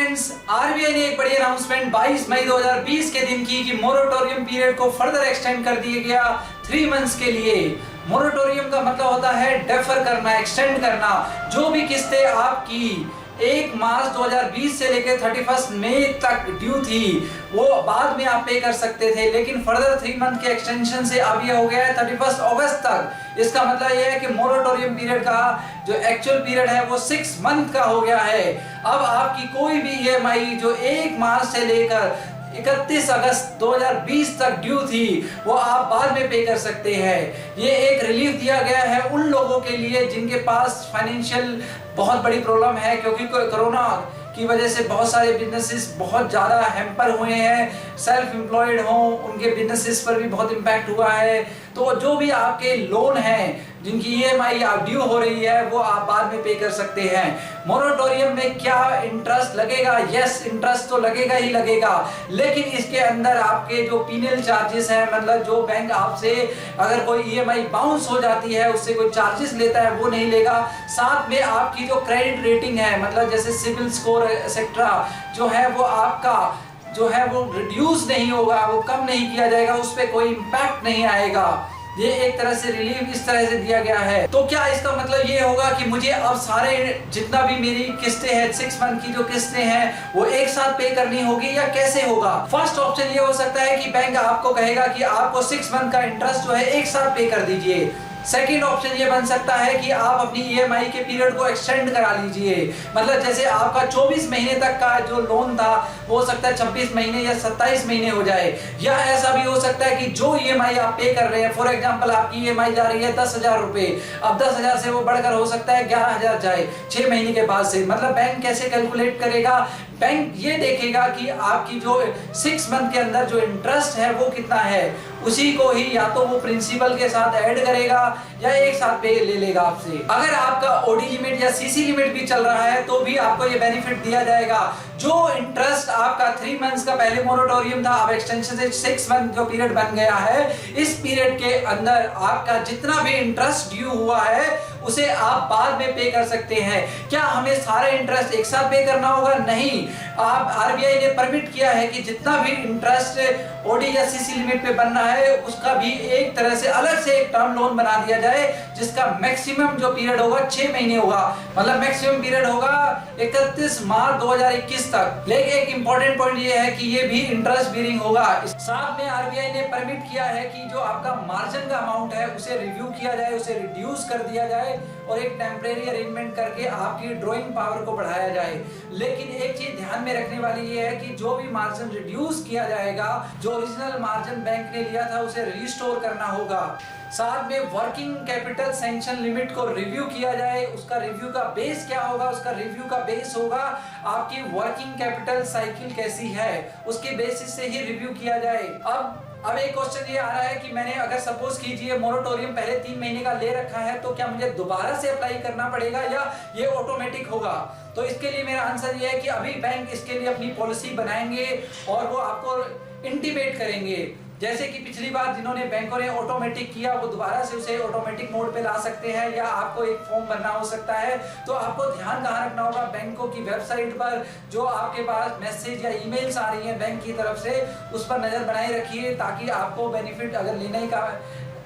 Friends, RBI ने एक बड़ी अनाउंसमेंट 22 मई 2020 के दिन की कि मोरेटोरियम पीरियड को फर्दर एक्सटेंड कर दिया गया 3 मंथ्स के लिए। मोरेटोरियम का मतलब होता है डेफर करना, एक्सटेंड करना। जो भी किस्तें आपकी 1 मार्च 2020 से लेकर 31 मई तक ड्यू थी वो बाद में आप पे कर सकते थे, लेकिन फर्दर 3 मंथ के एक्सटेंशन से अब ये हो गया है 31 अगस्त तक। इसका मतलब ये है कि मोरेटोरियम पीरियड का जो एक्चुअल पीरियड है वो 6 मंथ का हो गया है। अब आपकी कोई भी ईएमआई जो 1 मार्च से लेकर 31 अगस्त 2020 तक ड्यू थी वो आप बाद में पे कर सकते हैं। ये एक रिलीफ दिया गया है उन लोगों के लिए जिनके पास फाइनेंशियल बहुत बड़ी प्रॉब्लम है, क्योंकि कोरोना की वजह से बहुत सारे बिजनेसेस बहुत ज़्यादा हैम्पर हुए हैं। सेल्फ एम्प्लॉयड हों उनके बिजनेसेस पर भी बहुत इम्पैक्ट हुआ है। तो जो भी आपके लोन हैं जिनकी ईएमआई आप ड्यू हो रही है वो आप बाद में पे कर सकते हैं। मोरेटोरियम में क्या इंटरेस्ट लगेगा? यस, इंटरेस्ट तो लगेगा ही लगेगा, लेकिन इसके अंदर आपके जो पीनल चार्जेस हैं, मतलब जो बैंक आपसे अगर कोई ईएमआई बाउंस हो जाती है उससे कोई चार्जेस लेता है वो नहीं लेगा। साथ में आपकी जो क्रेडिट रेटिंग है, मतलब जैसे सिविल स्कोर एक्सेट्रा जो है वो आपका जो है वो रिड्यूस नहीं होगा, वो कम नहीं किया जाएगा, उस पर कोई इम्पैक्ट नहीं आएगा। ये एक तरह से रिलीफ इस तरह से दिया गया है। तो क्या इसका मतलब ये होगा कि मुझे अब सारे जितना भी मेरी किस्तें हैं 6 मंथ की जो किस्तें हैं वो एक साथ पे करनी होगी या कैसे होगा? फर्स्ट ऑप्शन ये हो सकता है कि बैंक आपको कहेगा कि आपको 6 मंथ का इंटरेस्ट जो है एक साथ पे कर दीजिए। सेकेंड ऑप्शन ये बन सकता है कि आप अपनी ईएमआई के पीरियड को एक्सटेंड करा लीजिए, मतलब जैसे आपका 24 महीने तक का जो लोन था वो हो सकता है 26 महीने या 27 महीने हो जाए। या ऐसा भी हो सकता है कि जो ईएमआई आप पे कर रहे हैं, फॉर एग्जांपल आपकी ईएमआई जा रही है 10,000 रुपए, अब 10,000 से वो बढ़कर हो सकता है 11,000 जाए 6 महीने के बाद से। मतलब बैंक कैसे कैलकुलेट करेगा? बैंक ये देखेगा कि आपकी जो 6 मंथ के अंदर जो इंटरेस्ट है वो कितना है, उसी को ही या तो वो प्रिंसिपल के साथ ऐड करेगा या एक साथ पे ले लेगा आपसे। अगर आपका ओडी लिमिट या सीसी लिमिट भी चल रहा है तो भी आपको ये बेनिफिट दिया जाएगा। जो इंटरेस्ट आपका 3 मंथ्स का पहले मोरेटोरियम था, अब एक्सटेंशन से 6 मंथ जो पीरियड बन गया है, इस पीरियड के अंदर आपका जितना भी इंटरेस्ट ड्यू हुआ है उसे आप बाद में पे कर सकते हैं। क्या हमें सारे इंटरेस्ट एक साथ पे करना होगा? नहीं, आप आरबीआई ने परमिट किया है कि जितना भी इंटरेस्ट ओडी या सीसी लिमिट पे बनना है उसका भी एक तरह से अलग से एक टर्म लोन बना दिया जाए जिसका मैक्सिमम जो पीरियड होगा 6 महीने होगा, मतलब मैक्सिमम पीरियड होगा 31 मार्च 2021 तक। लेकिन एक इंपॉर्टेंट पॉइंट ये है कि ये भी इंटरेस्ट बेयरिंग होगा। साथ में आरबीआई ने परमिट किया है कि जो आपका मार्जिन का अमाउंट है उसे रिव्यू किया जाए, उसे रिड्यूस कर दिया जाए और एक टेम्परेरी अरेंजमेंट करके आपकी ड्रॉइंग पावर को बढ़ाया जाए। लेकिन एक चीज ध्यान में रखने वाली ये है कि जो भी मार्जिन रिड्यूस किया जाएगा, जो ओरिजिनल मार्जिन बैंक ने लिया था उसे रिस्टोर करना होगा। साथ में वर्किंग कैपिटल सैंक्शन लिमिट को रिव्यू किया जाए। उसका रिव्यू का बेस क्या होगा? उसका रिव्यू का बेस होगा आपकी वर्किंग कैपिटल साइकिल कैसी है, उसके बेसिस से ही रिव्यू किया जाए। अब एक क्वेश्चन ये आ रहा है कि मैंने अगर सपोज कीजिए मोरेटोरियम पहले 3 महीने का ले रखा है तो क्या मुझे दोबारा से अप्लाई करना पड़ेगा या ये ऑटोमेटिक होगा? तो इसके लिए मेरा आंसर ये है कि अभी बैंक इसके लिए अपनी पॉलिसी बनाएंगे और वो आपको इंटीमेट करेंगे। जैसे कि पिछली बार जिन्होंने बैंकों ने ऑटोमेटिक किया वो दोबारा से उसे ऑटोमेटिक मोड पे ला सकते हैं, या आपको एक फॉर्म भरना हो सकता है। तो आपको ध्यान कहाँ रखना होगा? बैंकों की वेबसाइट पर जो आपके पास मैसेज या ईमेल्स आ रही हैं बैंक की तरफ से उस पर नजर बनाए रखिए ताकि आपको बेनिफिट अगर लेने का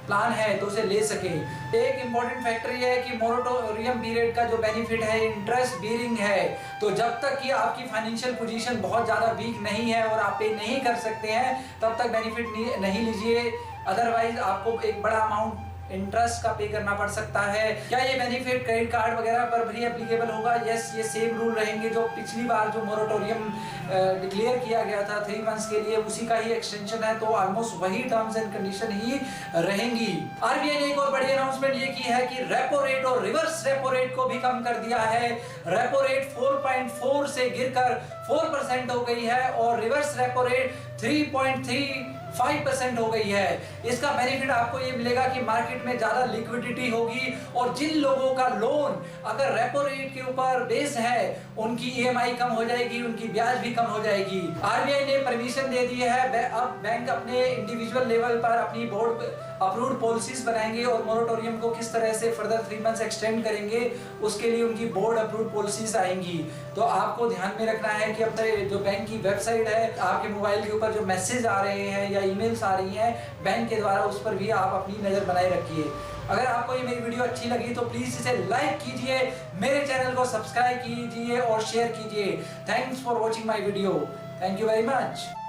प्लान है तो उसे ले सके। एक इंपॉर्टेंट फैक्टर ये है कि मोरेटोरियम पीरियड का जो बेनिफिट है इंटरेस्ट बेयरिंग है। तो जब तक कि आपकी फाइनेंशियल पोजीशन बहुत ज़्यादा वीक नहीं है और आप पे नहीं कर सकते हैं तब तक बेनिफिट नहीं लीजिए, अदरवाइज आपको एक बड़ा अमाउंट इंटरेस्ट का पे करना पड़ सकता है। क्या ये बेनिफिट क्रेडिट कार्ड वगैरह पर भी एप्लीकेबल होगा? यस, ये सेम रूल रहेंगे जो पिछली बार जो मोरेटोरियम डिक्लेयर किया गया था 3 मंथ्स के लिए, उसी का ही एक्सटेंशन है। तो ऑलमोस्ट वही टर्म्स एंड कंडीशन ही रहेंगी। आरबीआई ने एक और बड़ी अनाउंसमेंट ये की है कि रेपो रेट और रिवर्स रेपो रेट को भी कम कर दिया है। रेपो रेट 4.4 से गिरकर 4% हो गई है और रिवर्स रेपो रेट 3.3 5% हो गई है। इसका बेनिफिट आपको ये मिलेगा कि मार्केट में ज्यादा लिक्विडिटी होगी और जिन लोगों का लोन अगर रेपो रेट के ऊपर बेस है उनकी ईएमआई कम हो जाएगी, उनकी ब्याज भी कम हो जाएगी। आरबीआई ने परमिशन दे दी है, अब बैंक अपने इंडिविजुअल लेवल पर अपनी बोर्ड अप्रूव्ड पॉलिसीज बनाएंगे और मोरेटोरियम को किस तरह से फर्दर 3 मंथ्स एक्सटेंड करेंगे उसके लिए उनकी बोर्ड अप्रूव्ड पॉलिसीज आएंगी। तो आपको ध्यान में रखना है कि अपने जो बैंक की वेबसाइट है, आपके मोबाइल के ऊपर जो मैसेज आ रहे हैं या ईमेल्स आ रही हैं बैंक के द्वारा, उस पर भी आप अपनी नजर बनाए रखिए। अगर आपको ये मेरी वीडियो अच्छी लगी तो प्लीज इसे लाइक कीजिए, मेरे चैनल को सब्सक्राइब कीजिए और शेयर कीजिए। Thanks for watching my video. Thank you very much.